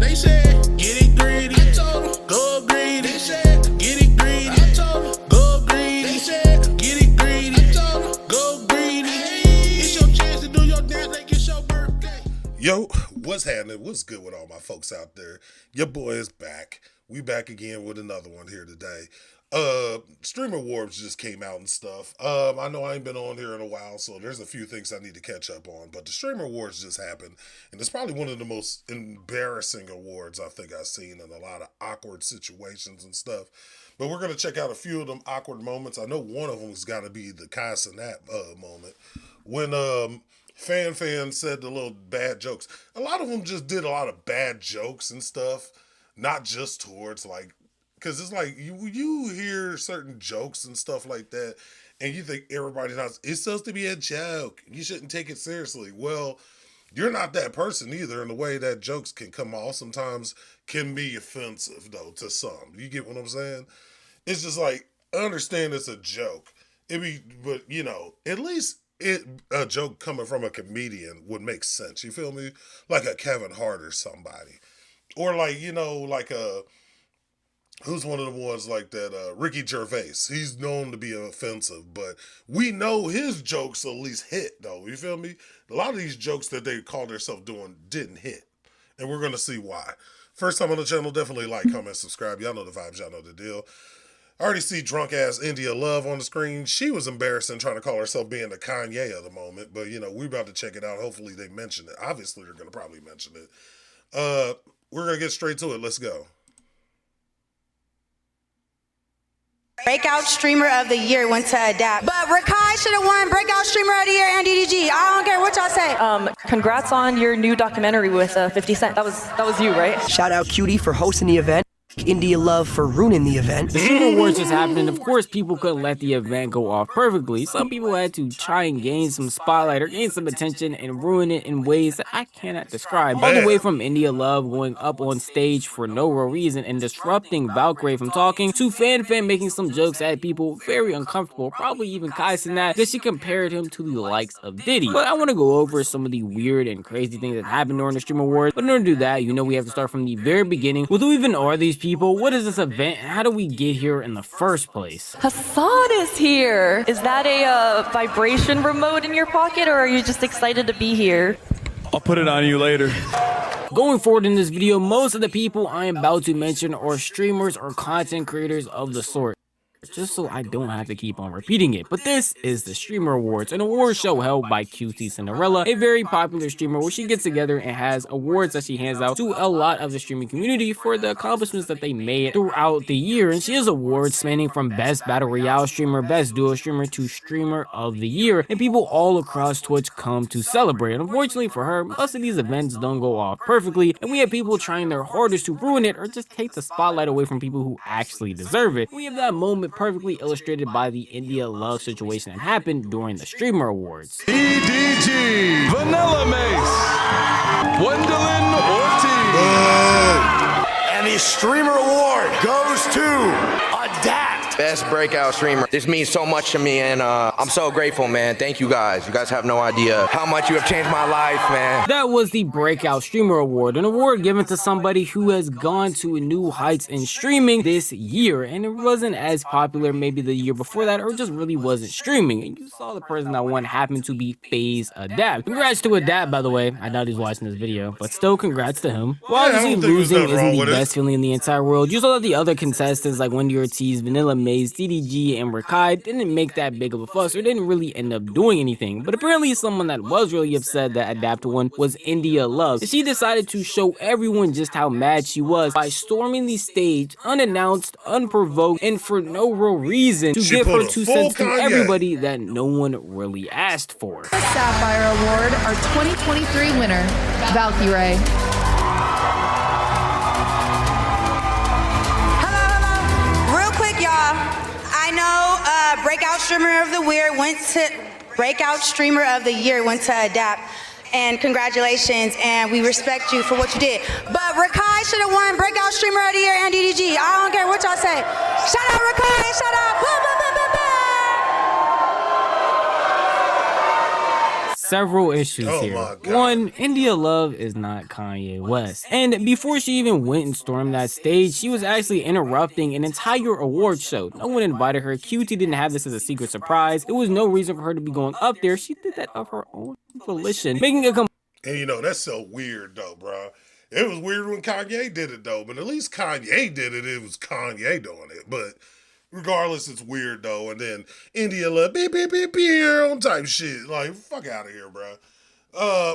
They said, get it greedy. I told them, go greedy. They said, get it greedy. I told them, go greedy. They said, get it greedy. I told them, go greedy. It's your chance to do your dance like it's your birthday. Yo, what's happening? What's good with all my folks out there? Your boy is back. We back again with another one here today. Streamer Awards just came out and stuff. I know I ain't been on here in a while, so there's a few things I need to catch up on. But the Streamer Awards just happened, and it's probably one of the most embarrassing awards I think I've seen, in a lot of awkward situations and stuff. But we're gonna check out a few of them awkward moments. I know one of them has got to be the Cashapp moment when Fan said the little bad jokes. A lot of them just did a lot of bad jokes and stuff, not just towards like. Because it's like, you hear certain jokes and stuff like that, and you think everybody knows, it's supposed to be a joke. You shouldn't take it seriously. Well, you're not that person either, and the way that jokes can come off sometimes can be offensive, though, to some. You get what I'm saying? It's just like, I understand it's a joke. But, you know, at least a joke coming from a comedian would make sense. You feel me? Like a Kevin Hart or somebody. Or like, you know, like a... Who's one of the ones like that? Ricky Gervais. He's known to be offensive, but we know his jokes at least hit, though. You feel me? A lot of these jokes that they call themselves doing didn't hit, and we're going to see why. First time on the channel, definitely like, comment, subscribe. Y'all know the vibes. Y'all know the deal. I already see drunk-ass India Love on the screen. She was embarrassing trying to call herself being the Kanye of the moment, but, you know, we're about to check it out. Hopefully they mention it. Obviously, they're going to probably mention it. We're going to get straight to it. Let's go. Breakout Streamer of the Year went to Adapt. But Rakai should have won Breakout Streamer of the Year and DDG. I don't care what y'all say. Congrats on your new documentary with 50 Cent. That was you, right? Shout out Cutie for hosting the event. India Love for ruining the event. The Streamer Awards just happened, and of course people couldn't let the event go off perfectly. Some people had to try and gain some spotlight or gain some attention and ruin it in ways that I cannot describe. All the way from India Love going up on stage for no real reason and disrupting Valkyrie from talking, to Fan making some jokes at people very uncomfortable, probably even Cashapp, that she compared him to the likes of Diddy. But I want to go over some of the weird and crazy things that happened during the Streamer Awards. But in order to do that, you know we have to start from the very beginning. With who even are these people? What is this event? How do we get here in the first place? Hassan is here. Is that a vibration remote in your pocket, or are you just excited to be here? I'll put it on you later. Going forward in this video, most of the people I am about to mention are streamers or content creators of the sort, just so I don't have to keep on repeating it. But this is the Streamer Awards, an award show held by QT Cinderella, a very popular streamer where she gets together and has awards that she hands out to a lot of the streaming community for the accomplishments that they made throughout the year. And she has awards spanning from Best Battle Royale Streamer, Best Duo Streamer to Streamer of the Year, and people all across Twitch come to celebrate. And unfortunately for her, most of these events don't go off perfectly, and we have people trying their hardest to ruin it or just take the spotlight away from people who actually deserve it. We have that moment perfectly illustrated by the India Love situation that happened during the Streamer Awards. EDG, Vanilla Mace, Gwendolyn Ortiz. And the Streamer Award goes to Adapt. Best breakout streamer. This means so much to me, and I'm so grateful, man. Thank you guys. You guys have no idea how much you have changed my life, man. That was the Breakout Streamer Award, an award given to somebody who has gone to new heights in streaming this year, and it wasn't as popular maybe the year before that, or just really wasn't streaming. And you saw the person that won happened to be FaZe Adapt. Congrats to Adapt, by the way. I doubt he's watching this video, but still congrats to him. While obviously losing isn't the best feeling in the entire world, you saw that the other contestants like Wendy Ortiz, Vanilla Maze, DDG, and Rakai didn't make that big of a fuss or didn't really end up doing anything. But apparently someone that was really upset that Adapt won was India Love. She decided to show everyone just how mad she was by storming the stage unannounced, unprovoked, and for no real reason to give her 2 cents to everybody that no one really asked for. The Sapphire Award, our 2023 winner, Valkyrie. Breakout Streamer of the Year went to Adapt, and congratulations, and we respect you for what you did. But Rakai should have won Breakout Streamer of the Year and DDG. I don't care what y'all say. Shout out Rakai, shout out. Blah, blah, blah, blah, blah. several issues Oh here. my God. One, India Love is not Kanye West. And before she even went and stormed that stage, she was actually interrupting an entire award show. No one invited her. QT didn't have this as a secret surprise. There was no reason for her to be going up there. She did that of her own volition, making a And you know, that's so weird though, bro. It was weird when Kanye did it though, but at least Kanye did it. It was Kanye doing it. But regardless, it's weird though. And then India Love, beep, beep, beep, beep, type shit. Like, fuck out of here, bro.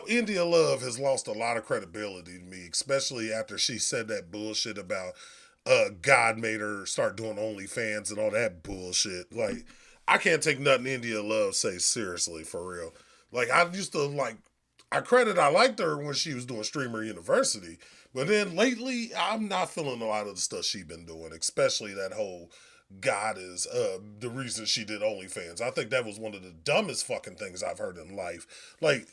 India Love has lost a lot of credibility to me, especially after she said that bullshit about God made her start doing OnlyFans and all that bullshit. Like, I can't take nothing India Love say seriously, for real. Like, I used to like, I liked her when she was doing Streamer University, but then lately, I'm not feeling a lot of the stuff she's been doing, especially that whole God is the reason she did OnlyFans. I think that was one of the dumbest fucking things I've heard in life. Like,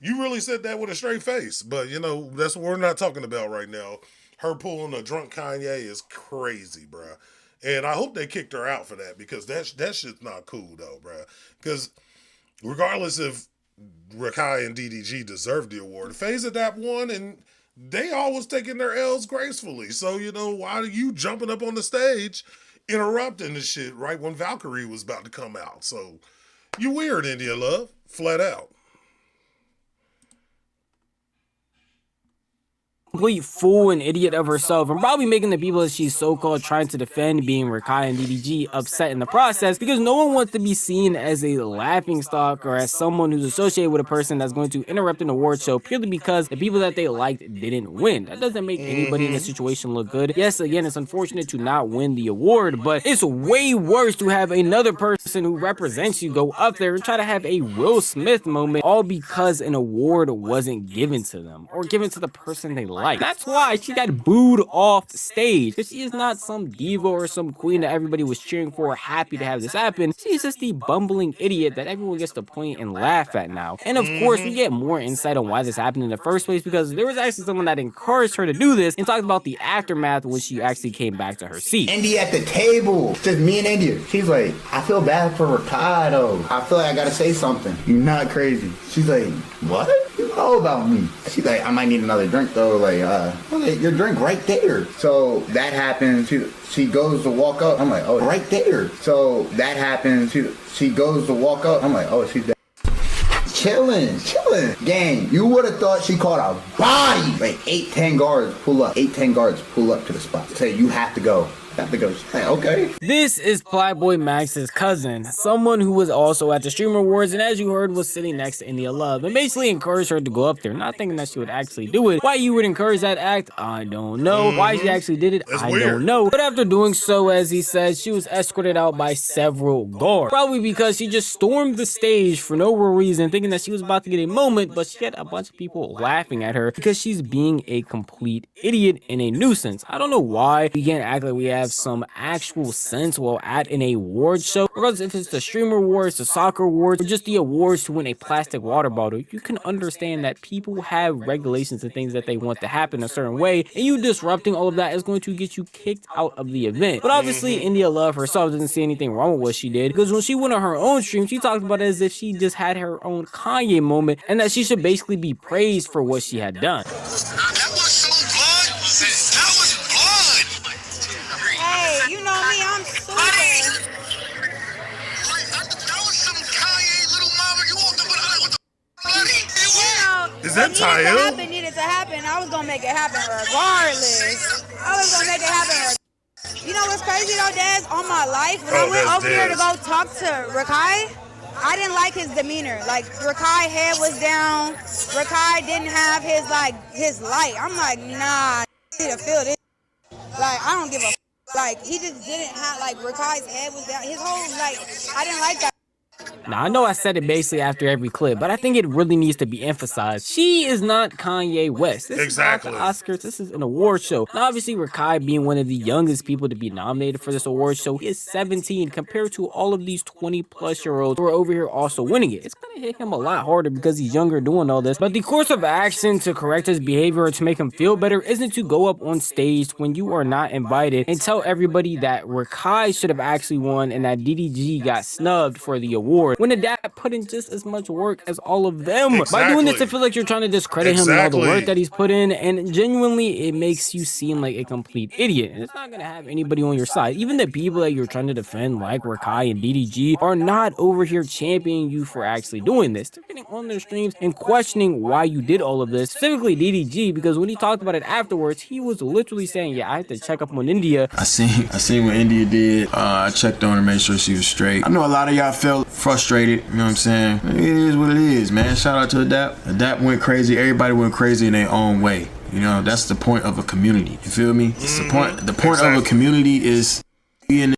you really said that with a straight face, but you know, that's what we're not talking about right now. Her pulling a drunk Kanye is crazy, bruh. And I hope they kicked her out for that, because that shit's not cool though, bruh. Because regardless if Rakai and DDG deserved the award, FaZe Adapt won, and they always taking their L's gracefully. So, you know, why are you jumping up on the stage interrupting the shit right when Valkyrie was about to come out? So, you weird, India Love. Flat out. Complete fool and idiot of herself, and probably making the people that she's so-called trying to defend, being Rakai and DDG, upset in the process, because no one wants to be seen as a laughingstock or as someone who's associated with a person that's going to interrupt an award show purely because the people that they liked didn't win. That doesn't make anybody in the situation look good. Yes, again, it's unfortunate to not win the award, but it's way worse to have another person who represents you go up there and try to have a Will Smith moment, all because an award wasn't given to them or given to the person they like. That's why she got booed off stage, because she is not some diva or some queen that everybody was cheering for, happy to have this happen. She's just the bumbling idiot that everyone gets to point and laugh at now. And of course, we get more insight on why this happened in the first place, because there was actually someone that encouraged her to do this and talked about the aftermath when she actually came back to her seat. India at the table, just me and India. She's like, I feel bad for Ricardo. I feel like I gotta say something. You're not crazy. She's like, what? You know about me? She's like, I might need another drink though. Like, your drink right there. So that happens. She goes to walk up. I'm like, oh, right there. So that happens. She goes to walk up. I'm like, oh, she's there. Chilling. Gang, you would have thought she caught a body. Like 8-10 guards pull up. 8-10 guards pull up to the spot. Say, you have to go. Okay. This is Playboy Max's cousin, someone who was also at the Streamer Awards, and as you heard, was sitting next to India Love, and basically encouraged her to go up there, not thinking that she would actually do it. Why you would encourage that act, I don't know. Why she actually did it, I don't know. But after doing so, as he says, she was escorted out by several guards. Probably because she just stormed the stage for no real reason, thinking that she was about to get a moment, but she had a bunch of people laughing at her because she's being a complete idiot and a nuisance. I don't know why we can't act like we have some actual sense while at an award show. Regardless if it's the Streamer Awards, the Soccer Awards, or just the awards to win a plastic water bottle, you can understand that people have regulations and things that they want to happen a certain way, and you disrupting all of that is going to get you kicked out of the event. But obviously, India Love herself doesn't see anything wrong with what she did, because when she went on her own stream, she talked about it as if she just had her own Kanye moment, and that she should basically be praised for what she had done. Is that Tyler? Needed to happen. I was gonna make it happen regardless. I was gonna make it happen. You know what's crazy though, Dez? On my life, when I went over there to go talk to Rakai, I didn't like his demeanor. Like, Rakai head was down. Rakai didn't have his light. I'm like, nah, I need to feel this. Like, I don't give a like, he just didn't have, like, Rakai's head was down. His whole, like, I didn't like that. Now, I know I said it basically after every clip, but I think it really needs to be emphasized. She is not Kanye West. This is not the Oscars. This is an award show. Now, obviously, Rakai being one of the youngest people to be nominated for this award show, he is 17 compared to all of these 20-plus-year-olds who are over here also winning it. It's going to hit him a lot harder because he's younger doing all this. But the course of action to correct his behavior or to make him feel better isn't to go up on stage when you are not invited and tell everybody that Rakai should have actually won and that DDG got snubbed for the award. when the dad put in just as much work as all of them. Exactly. By doing this, I feel like you're trying to discredit him and all the work that he's put in, and genuinely, it makes you seem like a complete idiot. And it's not gonna have anybody on your side. Even the people that you're trying to defend, like Rakai and DDG, are not over here championing you for actually doing this. They're getting on their streams and questioning why you did all of this. Specifically DDG, because when he talked about it afterwards, he was literally saying, yeah, I had to check up on India. I seen what India did. I checked on her, made sure she was straight. I know a lot of y'all felt frustrated, you know what I'm saying? It is what it is, man. Shout out to Adapt. Adapt went crazy. Everybody went crazy in their own way. You know, that's the point of a community. You feel me? It's the point of a community is being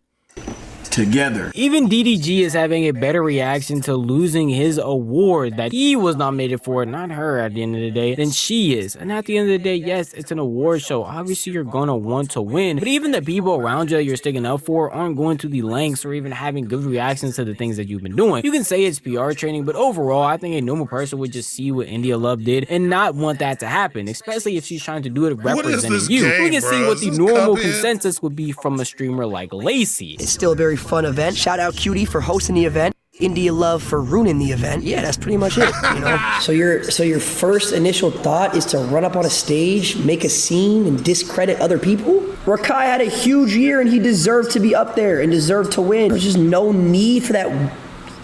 together. Even DDG is having a better reaction to losing his award that he was nominated for, not her at the end of the day, than she is. And at the end of the day, yes, it's an award show. Obviously, you're gonna want to win, but even the people around you that you're sticking up for aren't going to the lengths or even having good reactions to the things that you've been doing. You can say it's PR training, but overall, I think a normal person would just see what India Love did and not want that to happen, especially if she's trying to do it representing you. We can see what the normal consensus would be from a streamer like Lacey. It's still a very fun event. Shout out Cutie for hosting the event. India Love for ruining the event. Yeah, that's pretty much it, you know. So your first initial thought is to run up on a stage, make a scene, and discredit other people? Rakai had a huge year and he deserved to be up there and deserved to win. There's just no need for that.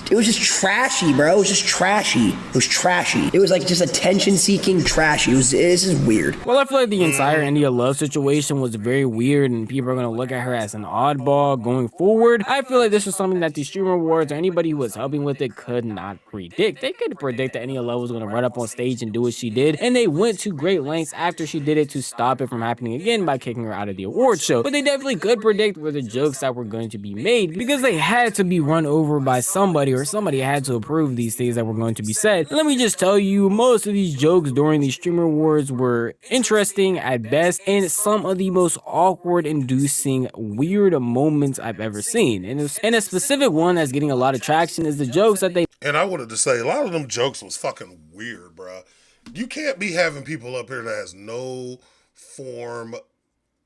It was just trashy, bro. It was just trashy. It was trashy. It was like just attention-seeking trashy. This is weird. Well, I feel like the entire India Love situation was very weird, and people are going to look at her as an oddball going forward. I feel like this was something that the Streamer Awards or anybody who was helping with it could not predict. They could predict that India Love was going to run up on stage and do what she did, and they went to great lengths after she did it to stop it from happening again by kicking her out of the award show. But they definitely could predict where the jokes that were going to be made, because they had to be run over by somebody, or somebody had to approve these things that were going to be said. And let me just tell you, most of these jokes during the Streamer Awards were interesting at best, and some of the most awkward inducing weird moments I've ever seen. And a specific one that's getting a lot of traction is the jokes that they... And I wanted to say, a lot of them jokes was fucking weird, bro. You can't be having people up here that has no form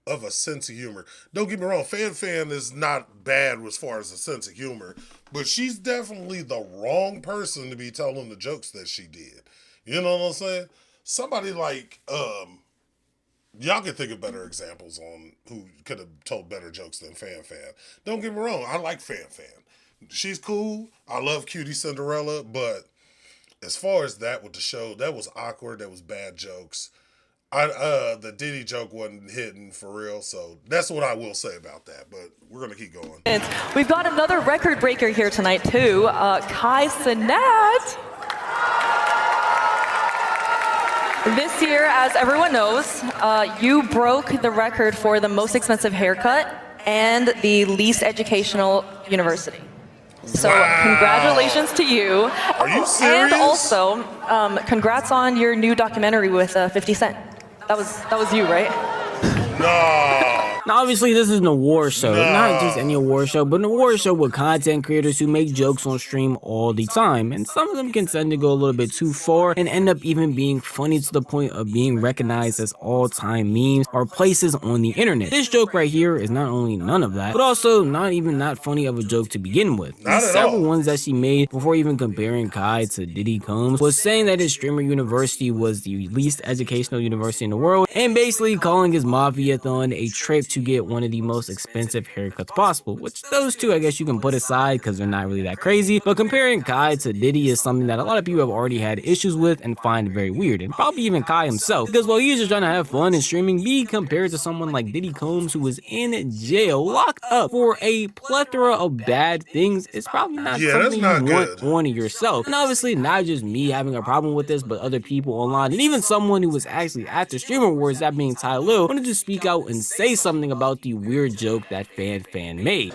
of a sense of humor. Don't get me wrong, Fan is not bad as far as a sense of humor, but she's definitely the wrong person to be telling the jokes that she did. You know what I'm saying? Somebody like, y'all can think of better examples on who could have told better jokes than Fan. Don't get me wrong, I like Fan. She's cool. I love Cutie Cinderella, but as far as that with the show, that was awkward. That was bad jokes. The Diddy joke wasn't hitting for real, so that's what I will say about that, but we're going to keep going. We've got another record breaker here tonight, too. Kai Cenat. This year, as everyone knows, you broke the record for the most expensive haircut and the least educational university. So congratulations to you. Are you serious? And also, congrats on your new documentary with 50 Cent. That was you, right? No. Now, obviously, this is an award show. No. Not just any award show, but an award show with content creators who make jokes on stream all the time. And some of them can tend to go a little bit too far and end up even being funny to the point of being recognized as all-time memes or places on the internet. This joke right here is not only none of that, but also not funny of a joke to begin with. Not at several all. ones that she made before even comparing Kai to Diddy Combs was saying that his streamer university was the least educational university in the world, and basically calling his Mafia-thon a trip to get one of the most expensive haircuts possible, which those two I guess you can put aside because they're not really that crazy, but comparing Kai to Diddy is something that a lot of people have already had issues with and find very weird, and probably even Kai himself, because while he's just trying to have fun and streaming, be compared to someone like Diddy Combs who was in jail, locked up for a plethora of bad things, is probably not something you want on yourself. And obviously not just me having a problem with this, but other people online, and even someone who was actually at the Streamer Awards, that being Ty Lil, wanted to speak out and say something about the weird joke that Fan made.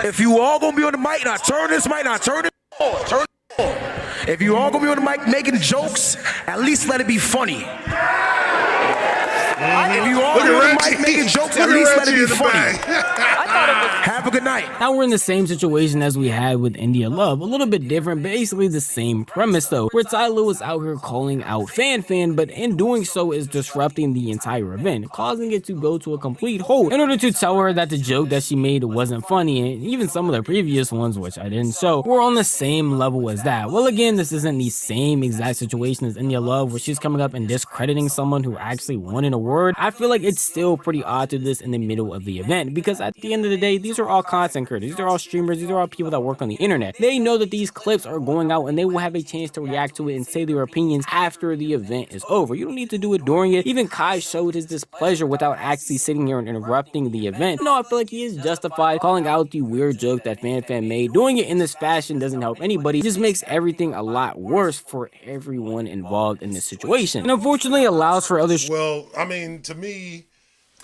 If you all gonna be on the mic, now turn this mic, now turn it on, turn it on. If you all gonna be on the mic making jokes, at least let it be funny. If you all Look hear at the mic Reggie. making jokes, at Look at least let it Reggie be in the funny. back. Have a good night. Now we're in the same situation as we had with India Love, a little bit different, basically the same premise though, where Tyler was out here calling out Fan, but in doing so is disrupting the entire event, causing it to go to a complete halt in order to tell her that the joke that she made wasn't funny, and even some of the previous ones, which I didn't show, were on the same level as that. Well, again, this isn't the same exact situation as India Love, where she's coming up and discrediting someone who actually won an award. I feel like it's still pretty odd to do this in the middle of the event, because at the end of the day, these are all content creators, these are all streamers, these are all people that work on the internet. They know that these clips are going out and they will have a chance to react to it and say their opinions after the event is over. You don't need to do it during it. Even Kai showed his displeasure without actually sitting here and interrupting the event. No, I feel like he is justified calling out the weird joke that Fan made. Doing it in this fashion doesn't help anybody. It just makes everything a lot worse for everyone involved in this situation. And unfortunately allows for others. Well, I mean, to me,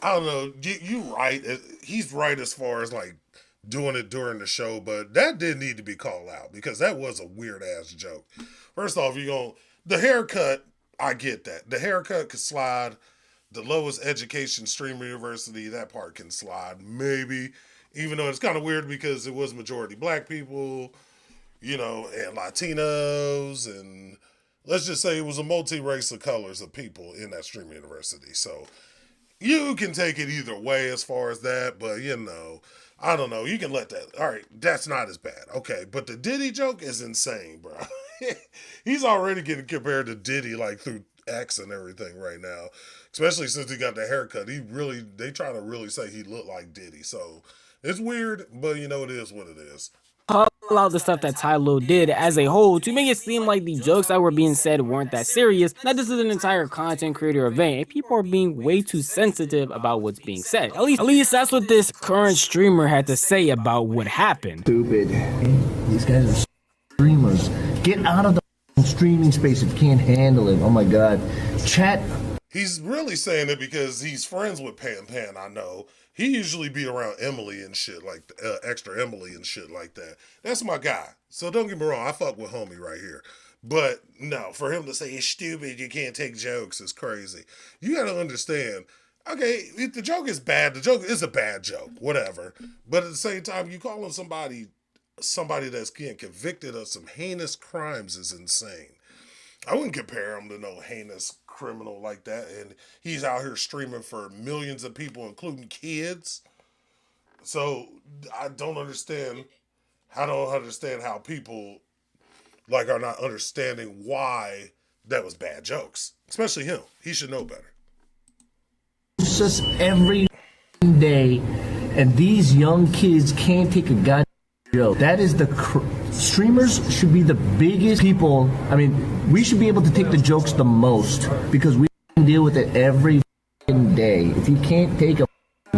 I don't know. You right. He's right as far as like doing it during the show, but that did need to be called out because that was a weird ass joke. First off, the haircut, I get that. The haircut could slide. The lowest education streamer university, that part can slide. Maybe. Even though it's kind of weird because it was majority black people, and Latinos, and let's just say it was a multi-race of colors of people in that streamer university. So you can take it either way as far as that, but I don't know. You can let that. All right, that's not as bad. Okay, but the Diddy joke is insane, bro. He's already getting compared to Diddy like through X and everything right now, especially since he got the haircut. They trying to really say he looked like Diddy. So it's weird, but it is what it is. Call out the stuff that Tyler did as a whole to make it seem like the jokes that were being said weren't that serious. Now this is an entire content creator event and people are being way too sensitive about what's being said. At least that's what this current streamer had to say about what happened. Stupid. These guys are streamers. Get out of the streaming space if you can't handle it. Oh my god. Chat. He's really saying it because he's friends with Pan. I know. He usually be around Emily and shit like extra Emily and shit like that. That's my guy. So don't get me wrong, I fuck with homie right here. But no, for him to say it's stupid, you can't take jokes is crazy. You got to understand. Okay, if the joke is bad, the joke is a bad joke, whatever. But at the same time, you calling somebody that's getting convicted of some heinous crimes is insane. I wouldn't compare him to no heinous criminal like that, and he's out here streaming for millions of people, including kids. So I don't understand how people are not understanding why that was bad jokes, especially him. He should know better. It's just every day, and these young kids can't take a goddamn joke. That is streamers should be the biggest people. I mean, we should be able to take the jokes the most because we deal with it every day. If you can't take a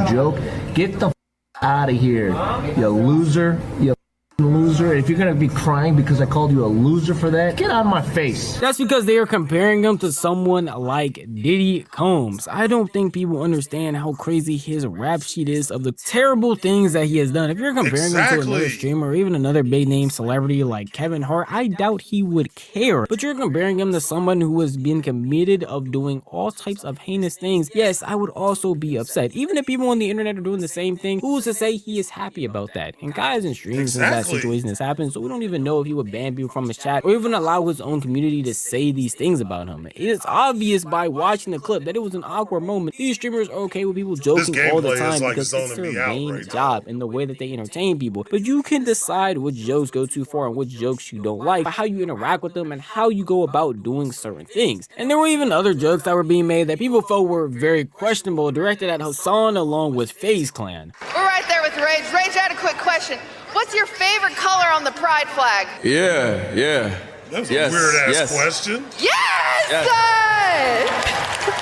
joke, get the out of here, you loser, you loser. If you're gonna be crying because I called you a loser for that, get out of my face. That's because they are comparing him to someone like Diddy Combs. I don't think people understand how crazy his rap sheet is of the terrible things that he has done. If you're comparing him to another streamer or even another big name celebrity like Kevin Hart, I doubt he would care. But you're comparing him to someone who has been committed of doing all types of heinous things. Yes, I would also be upset. Even if people on the internet are doing the same thing, who's to say he is happy about that? And guys and streams since that situation has happened, so we don't even know if he would ban people from his chat or even allow his own community to say these things about him. It is obvious by watching the clip that it was an awkward moment. These streamers are okay with people joking all the time because it's their main job and the way that they entertain people. But you can decide which jokes go too far and which jokes you don't like by how you interact with them and how you go about doing certain things. And there were even other jokes that were being made that people felt were very questionable, directed at Hassan along with FaZe Clan. We're right there with Rage. Rage, I had a quick question. What's your favorite color on the pride flag? Yeah. That was a weird-ass question. Yes!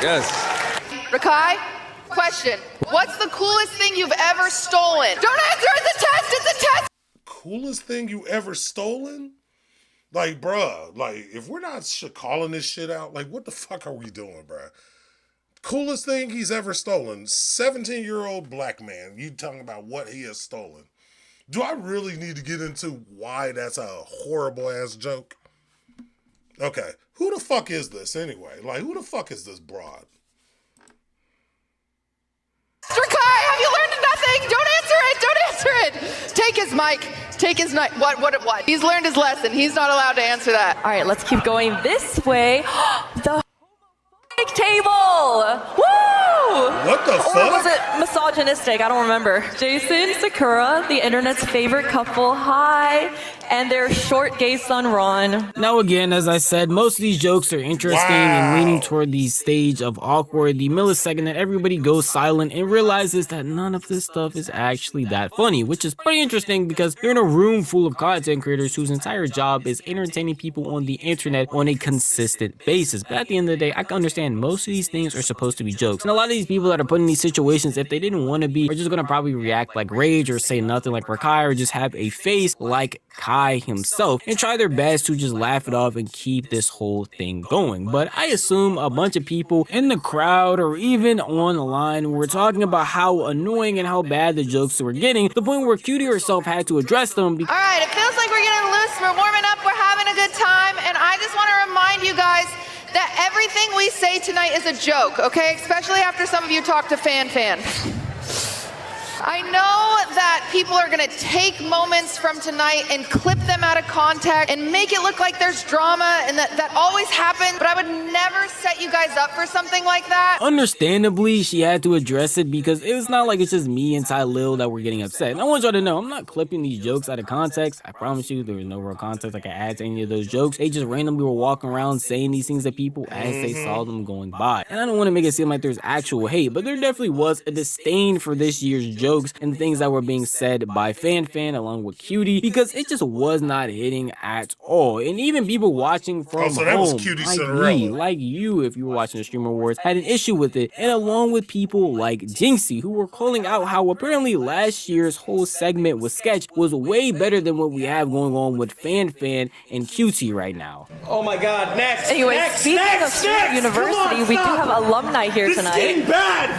Yes. Rakai, question. What's the coolest thing you've ever stolen? Don't answer, it's a test, it's a test! Coolest thing you ever stolen? Like, bruh, if we're not calling this shit out, what the fuck are we doing, bruh? Coolest thing he's ever stolen. 17-year-old black man. You talking about what he has stolen. Do I really need to get into why that's a horrible ass joke? Okay, who the fuck is this anyway? Who the fuck is this broad? nothing. Don't answer it. Don't answer it. Take his mic. Take his mic. What? He's learned his lesson. He's not allowed to answer that. All right, let's keep going this way. The table. Woo! What the fuck? Or was it misogynistic? I don't remember. Jason, Sakura, the internet's favorite couple. Hi. And their short gay son, Ron. Now again, as I said, most of these jokes are interesting and leaning toward the stage of awkward, the millisecond that everybody goes silent and realizes that none of this stuff is actually that funny, which is pretty interesting because you're in a room full of content creators whose entire job is entertaining people on the internet on a consistent basis. But at the end of the day, I can understand most of these things are supposed to be jokes. And a lot of these people that are put in these situations, if they didn't want to be, are just going to probably react like rage or say nothing like Rakai or just have a face like Kai himself and try their best to just laugh it off and keep this whole thing going. But I assume a bunch of people in the crowd or even online were talking about how annoying and how bad the jokes were getting, to the point where Cutie herself had to address them. All right, it feels like we're getting loose. We're warming up. We're having a good time. And I just want to remind you guys that everything we say tonight is a joke, okay? Especially after some of you talk to Fan. I know that people are gonna take moments from tonight and clip them out of context and make it look like there's drama and that always happens, but I would never set you guys up for something like that. Understandably, she had to address it because it was not like it's just me and Ty Lil that were getting upset. And I want y'all to know, I'm not clipping these jokes out of context. I promise you there was no real context I could add to any of those jokes. They just randomly were walking around saying these things to people as they saw them going by. And I don't want to make it seem like there's actual hate, but there definitely was a disdain for this year's jokes and the things that were being said by Fan along with Cutie, because it just was not hitting at all. And even people watching from so that home, was Cutie like Cinderella. me, like you, if you were watching the Streamer Wars, had an issue with it. And along with people like Jinxie, who were calling out how apparently last year's whole segment with Sketch was way better than what we have going on with Fan and Cutie right now. Oh my God! Next. Anyway, speaking of Streamer University, we do have alumni here tonight. This is getting bad.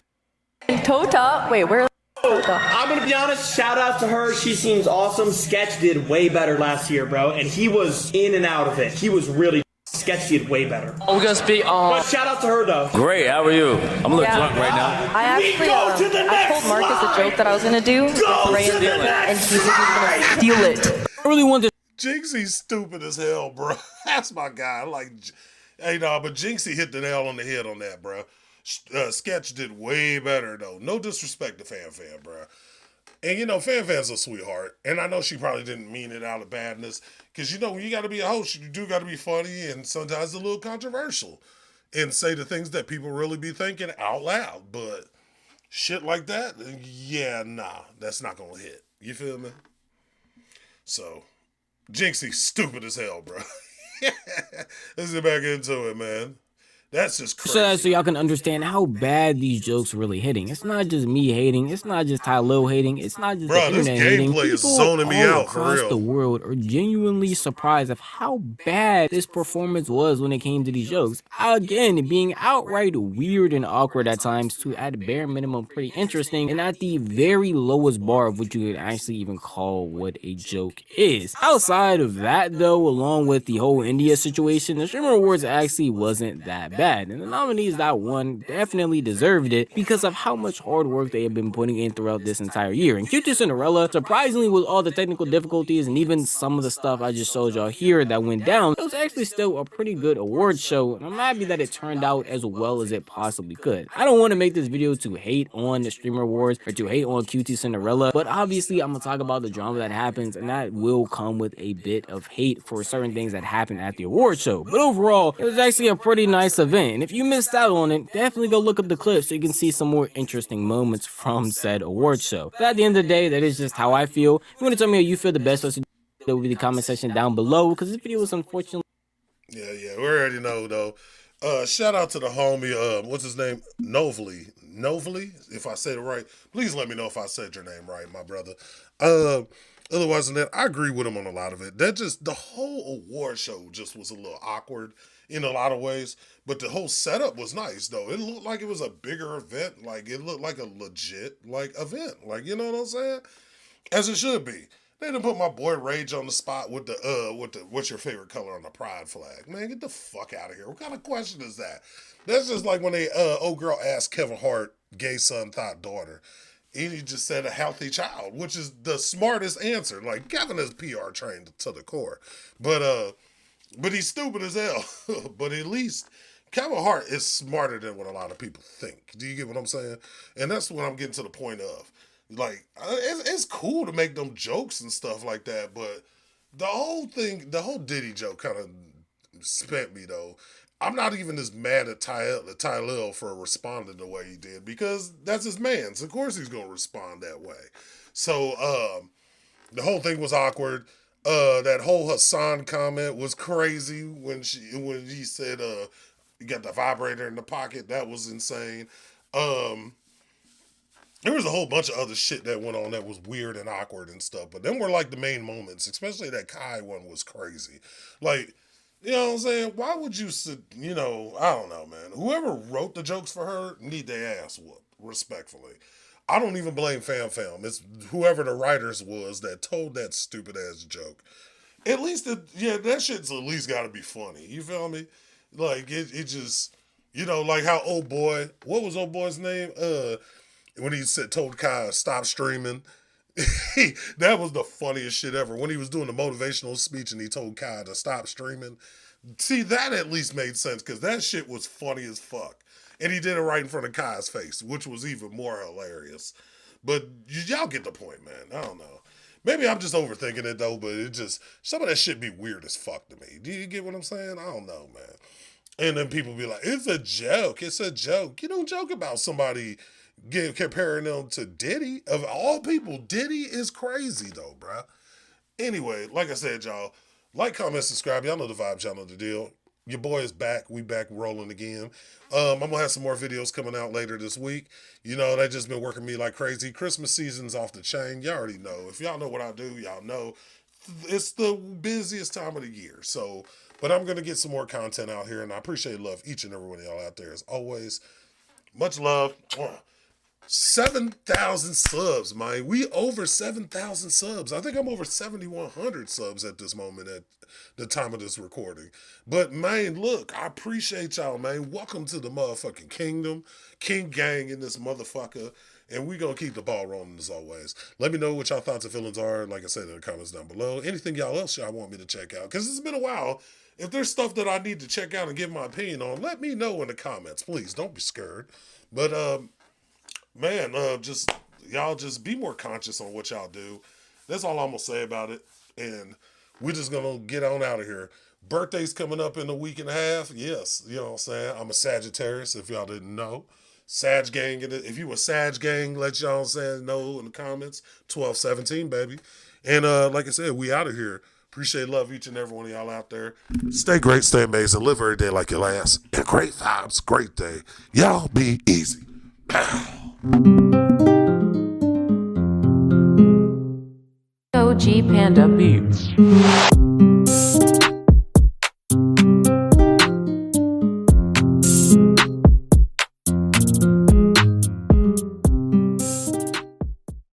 And Tota, wait, where? I'm gonna be honest, shout out to her. She seems awesome. Sketch did way better last year, bro, and he was in and out of it. He was really Sketch did way better. We're gonna speak on. But shout out to her though. Great, how are you? I'm a little drunk right now. I actually, I told Marcus a joke that I was gonna do, and he said he was gonna steal it. I really wanted. Jinxie's stupid as hell, bro. That's my guy. Hey, no, but Jinxie hit the nail on the head on that, bro. Sketch did way better though. No disrespect to Fan, bro. And you know, Fan's a sweetheart, and I know she probably didn't mean it out of badness, because you know when you got to be a host, you do got to be funny and sometimes a little controversial, and say the things that people really be thinking out loud. But shit like that, yeah, nah, that's not gonna hit. You feel me? So, Jinxie's stupid as hell, bro. Let's get back into it, man. That's just crazy. So y'all can understand how bad these jokes really hitting. It's not just me hating. It's not just Ty Lil hating. It's not just the internet hating. Gameplay is People zoning me all out for across real. the world are genuinely surprised of how bad this performance was when it came to these jokes. Again, being outright weird and awkward at times to, at bare minimum, pretty interesting, and at the very lowest bar of what you could actually even call what a joke is. Outside of that, though, along with the whole India situation, the Streamer Awards actually wasn't that bad. And the nominees that won definitely deserved it because of how much hard work they have been putting in throughout this entire year. And Cutie Cinderella, surprisingly, with all the technical difficulties and even some of the stuff I just showed y'all here that went down, it was actually still a pretty good award show, and I'm happy that it turned out as well as it possibly could. I don't want to make this video to hate on the Streamer Awards or to hate on Cutie Cinderella, but obviously I'm gonna talk about the drama that happens, and that will come with a bit of hate for certain things that happen at the award show. But overall, it was actually a pretty nice event. And if you missed out on it, definitely go look up the clip so you can see some more interesting moments from said award show. But at the end of the day, that is just how I feel. If you want to tell me how you feel, the best place to do it will be the comment section down below, because this video was unfortunately. Yeah, we already know though. Shout out to the homie, what's his name? Novely, if I said it right. Please let me know if I said your name right, my brother. Otherwise than that, I agree with him on a lot of it. That just, the whole award show just was a little awkward in a lot of ways, but the whole setup was nice though. It looked like it was a bigger event. Like it looked like a legit event. Like, you know what I'm saying? As it should be. They didn't put my boy Rage on the spot with the what's your favorite color on the pride flag. Man, get the fuck out of here. What kind of question is that? That's just like when they old girl asked Kevin Hart, gay son, thought daughter. he just said a healthy child, which is the smartest answer. Like, Kevin is PR trained to the core. But he's stupid as hell. But at least Kevin Hart is smarter than what a lot of people think. Do you get what I'm saying? And that's what I'm getting to the point of. Like, it's cool to make them jokes and stuff like that, but the whole Diddy joke kind of spent me, though. I'm not even as mad at Tylil for responding the way he did, because that's his man. So of course he's going to respond that way. So the whole thing was awkward. That whole Hassan comment was crazy when he said you got the vibrator in the pocket. That was insane. There was a whole bunch of other shit that went on that was weird and awkward and stuff. But them were like the main moments, especially that Kai one was crazy. Like, you know what I'm saying? Why would you, I don't know, man. Whoever wrote the jokes for her need their ass whooped, respectfully. I don't even blame Fam. It's whoever the writers was that told that stupid ass joke. At least, that shit's at least got to be funny. You feel me? Like, it just, like how old boy, what was old boy's name? When he told Kai, stop streaming. That was the funniest shit ever. When he was doing the motivational speech and he told Kai to stop streaming. See, that at least made sense, because that shit was funny as fuck. And he did it right in front of Kai's face, which was even more hilarious. But y'all get the point, man. I don't know. Maybe I'm just overthinking it, though, but it just, some of that shit be weird as fuck to me. Do you get what I'm saying? I don't know, man. And then people be like, it's a joke. It's a joke. You don't joke about somebody comparing them to Diddy. Of all people, Diddy is crazy, though, bruh. Anyway, like I said, y'all, like, comment, subscribe. Y'all know the vibes. Y'all know the deal. Your boy is back. We back rolling again. I'm going to have some more videos coming out later this week. They just been working me like crazy. Christmas season's off the chain. Y'all already know. If y'all know what I do, y'all know. It's the busiest time of the year. So, but I'm going to get some more content out here, and I appreciate love each and every one of y'all out there as always. Much love. 7,000 subs, man. We over 7,000 subs. I think I'm over 7,100 subs at this moment at the time of this recording. But, man, look, I appreciate y'all, man. Welcome to the motherfucking kingdom. King gang in this motherfucker. And we going to keep the ball rolling as always. Let me know what y'all thoughts and feelings are, like I said, in the comments down below. Anything y'all want me to check out. Because it's been a while. If there's stuff that I need to check out and give my opinion on, let me know in the comments. Please, don't be scared. But, man, y'all just be more conscious on what y'all do. That's all I'm going to say about it. And we're just going to get on out of here. Birthday's coming up in a week and a half. Yes, you know what I'm saying? I'm a Sagittarius, if y'all didn't know. Sag gang. If you a Sag gang, let y'all know in the comments. 1217, baby. And like I said, we out of here. Appreciate love each and every one of y'all out there. Stay great, stay amazing. Live every day like your last. And great vibes, great day. Y'all be easy. OG Panda Beats.